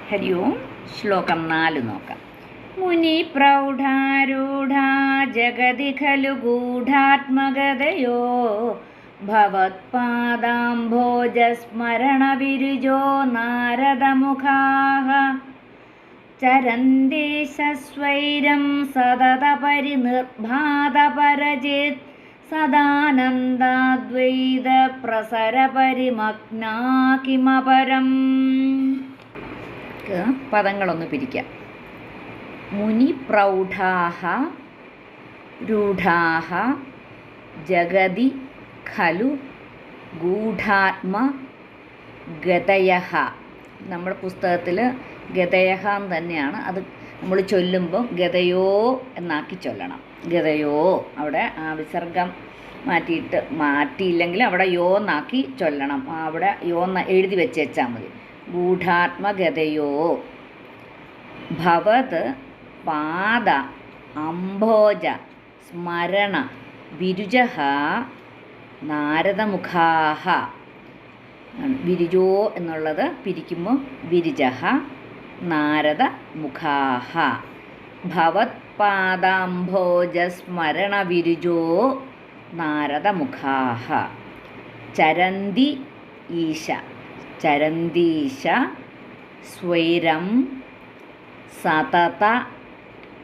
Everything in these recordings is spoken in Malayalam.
ഹരി ഓം. ശ്ലോകം 4 നോക്കാം. മുനി പ്രൗഢാരൂഢാ ജഗതി ഖലു ഗൂഢാത്മഗതയോ ഭവത്പാദാംഭോജസ്മരണവിരുജോ നാരദമുഖാഃ ചരന്തി സസ്വൈരം സതതപരിനിർഭാതപരജിത് സദാനന്ദാദ്വൈത പ്രസരപരിമഗ്നാ കിമപരം. പദങ്ങളൊന്ന് പിരിക്കാം. മുനി പ്രൗഢാഃ രൂഢാഃ ജഗതി ഖലു ഗൂഢാത്മ ഗതയഃ. നമ്മുടെ പുസ്തകത്തിൽ ഗതയഃ തന്നെയാണ്. അത് നമ്മൾ ചൊല്ലുമ്പം ഗതയോ എന്നാക്കി ചൊല്ലണം. ഗതയോ, അവിടെ ആ വിസർഗം മാറ്റിയില്ലെങ്കിൽ അവിടെ യോ എന്നാക്കി ചൊല്ലണം. അവിടെ യോ എഴുതി വെച്ചാൽ മതി. ഗൂഢാത്മഗതയോ ഭവത് പാദ അംഭോജ സ്മരണ വിരുജഃ നാരദമുഖാഃ. വിരുജോ എന്നുള്ളത് പിരിക്കുമ്പോൾ വിരുജഃ നാരദമുഖാഃ. ഭവത് പാദാംഭോജ സ്മരണ വിരുജോ നാരദമുഖാഃ. ചരന്തി ഈശ ചരന്തീശ സ്വൈരം സതത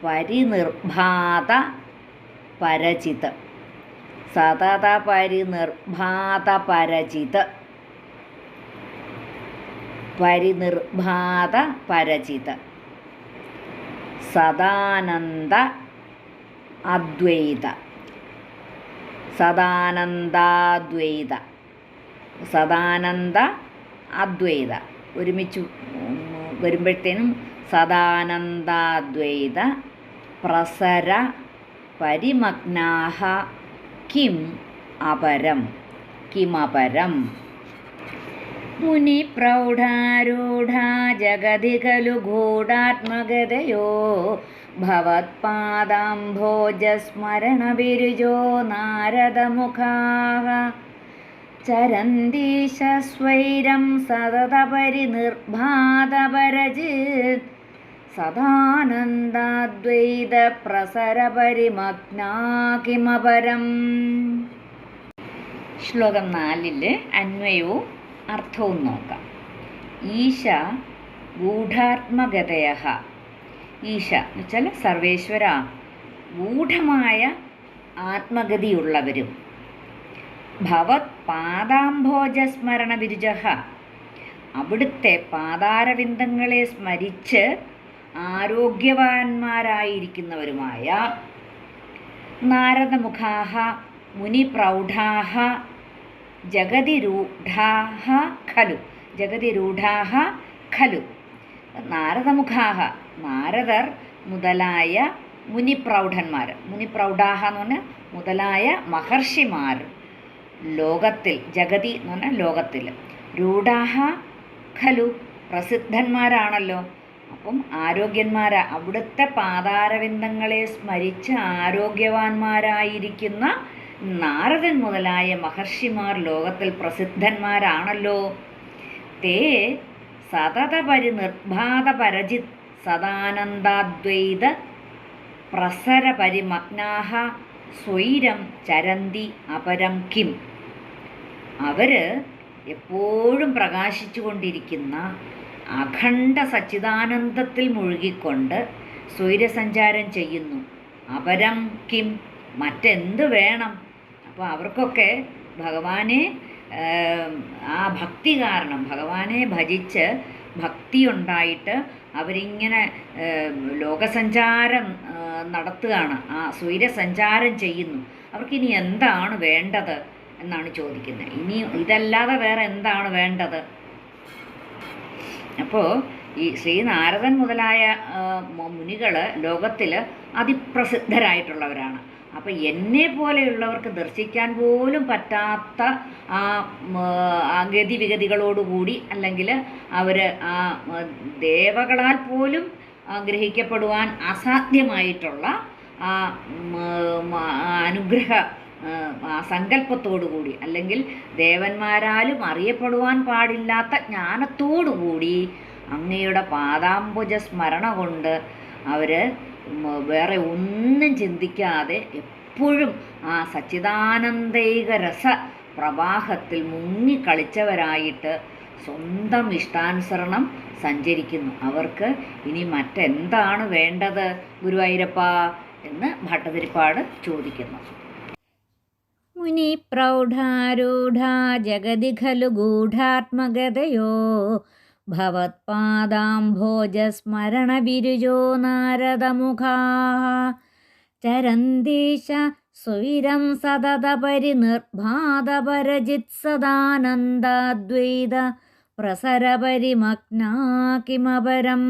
പരിനിർഭാത പരചിത്. സതത പരിനിർഭാത പരചിത്. പരിനിർഭാത പരചിത്. സദാനന്ദ അദ്വൈത. സദാനന്ദാദ്വൈത. സദാനന്ദ അദ്വൈത ഒരുമിച്ച് വരുമ്പോഴത്തേനും സദാനന്ദാദ്വൈത പ്രസര പരിമഗ്നാഃ കിം അപരം. കിമപരം. മുനി പ്രൗഢാരൂഢാ ജഗതി ഖലു ഗൂഢാത്മഗതയോ ഭവത്പാദാംഭോജസ്മരണ വിരുജോ നാരദമുഖാഃ ചരന്തി സസ്വൈരം സതതപരിനിർഭാതപരജിത് സദാനന്ദാദ്വൈത പ്രസരപരിമഗ്നാ കിമപരം. ശ്ലോകം 4 അന്വയവും അർത്ഥവും നോക്കാം. ഈശ ഗൂഢാത്മഗതയഃ. ഈശ എന്ന് വെച്ചാൽ സർവേശ്വര, ഗൂഢമായ ആത്മഗതിയുള്ളവരും. ഭവത് പാദാംഭോജസ്മരണ വിരുജഃ. അവിടുത്തെ പാദാരവിന്ദങ്ങളെ സ്മരിച്ച് ആരോഗ്യവാന്മാരായിരിക്കുന്നവരുമായ നാരദമുഖാഃ മുനിപ്രൗഢാഃ ജഗതിരൂഢാഃ ഖലു. ജഗതിരൂഢാഃ ഖലു. നാരദമുഖാഃ നാരദർ മുതലായ മുനിപ്രൗഢന്മാർ. മുനിപ്രൗഢാഃ എന്ന് പറഞ്ഞാൽ മുതലായ മഹർഷിമാർ ലോകത്തിൽ. ജഗതി എന്ന് പറഞ്ഞാൽ ലോകത്തിൽ. രൂഢാഃ ഖലു പ്രസിദ്ധന്മാരാണല്ലോ. അപ്പം ആരോഗ്യന്മാരാ. അവിടുത്തെ പാദാരവിന്ദങ്ങളെ സ്മരിച്ച് ആരോഗ്യവാന്മാരായിരിക്കുന്ന നാരദൻ മുതലായ മഹർഷിമാർ ലോകത്തിൽ പ്രസിദ്ധന്മാരാണല്ലോ. തേ സതത പരിനിർഭാത പരജിത് സദാനന്ദാദ്വൈത പ്രസര പരിമഗ്നാഃ സ്വൈരം ചരന്തി അപരം കിം. അവർ എപ്പോഴും പ്രകാശിച്ചു കൊണ്ടിരിക്കുന്ന അഖണ്ഡ സച്ചിദാനന്ദത്തിൽ മുഴുകിക്കൊണ്ട് സ്വൈരസഞ്ചാരം ചെയ്യുന്നു. അപരം കിം, മറ്റെന്ത് വേണം? അപ്പോൾ അവർക്കൊക്കെ ഭഗവാനെ ആ ഭക്തി കാരണം, ഭഗവാനെ ഭജിച്ച് ഭക്തി ഉണ്ടായിട്ട് അവരിങ്ങനെ ലോകസഞ്ചാരം നടത്തുകയാണ്. ആ സ്വൈരസഞ്ചാരം ചെയ്യുന്നു. അവർക്കിനി എന്താണ് വേണ്ടത് എന്നാണ് ചോദിക്കുന്നത്. ഇനി ഇതല്ലാതെ വേറെ എന്താണ് വേണ്ടത്? അപ്പോൾ ഈ ശ്രീനാരദൻ മുതലായ മുനികൾ ലോകത്തിൽ അതിപ്രസിദ്ധരായിട്ടുള്ളവരാണ്. അപ്പോൾ എന്നെ പോലെയുള്ളവർക്ക് ദർശിക്കാൻ പോലും പറ്റാത്ത ആ ഗതിവിഗതികളോടുകൂടി, അല്ലെങ്കിൽ അവർ ആ ദേവകളാൽ പോലും ഗ്രഹിക്കപ്പെടുവാൻ അസാധ്യമായിട്ടുള്ള ആ അനുഗ്രഹ സങ്കല്പത്തോടുകൂടി, അല്ലെങ്കിൽ ദേവന്മാരാലും അറിയപ്പെടുവാൻ പാടില്ലാത്ത ജ്ഞാനത്തോടുകൂടി അങ്ങയുടെ പാദാംബുജ സ്മരണ കൊണ്ട് അവർ വേറെ ഒന്നും ചിന്തിക്കാതെ എപ്പോഴും ആ സച്ചിദാനന്ദൈക രസ പ്രവാഹത്തിൽ മുങ്ങിക്കളിച്ചവരായിട്ട് സ്വന്തം ഇഷ്ടാനുസരണം സഞ്ചരിക്കുന്നു. അവർക്ക് ഇനി മറ്റെന്താണ് വേണ്ടത് ഗുരുവായൂരപ്പ എന്ന് ഭട്ടതിരിപ്പാട് ചോദിക്കുന്നു. മുനി പ്രൗഢാരൂഢാ ജഗതി ഖലു ഗൂഢാത്മഗതയോ ഭവത്പാദാംഭോജസ്മരണ വിരുജോ നാരദമുഖാ ചരന്തീശ സ്വൈരം സതത പരിനിർഭാതപരജിത് സദാനന്ദാദ്വൈത പ്രസരപരിമഗ്നാ കിമപരം.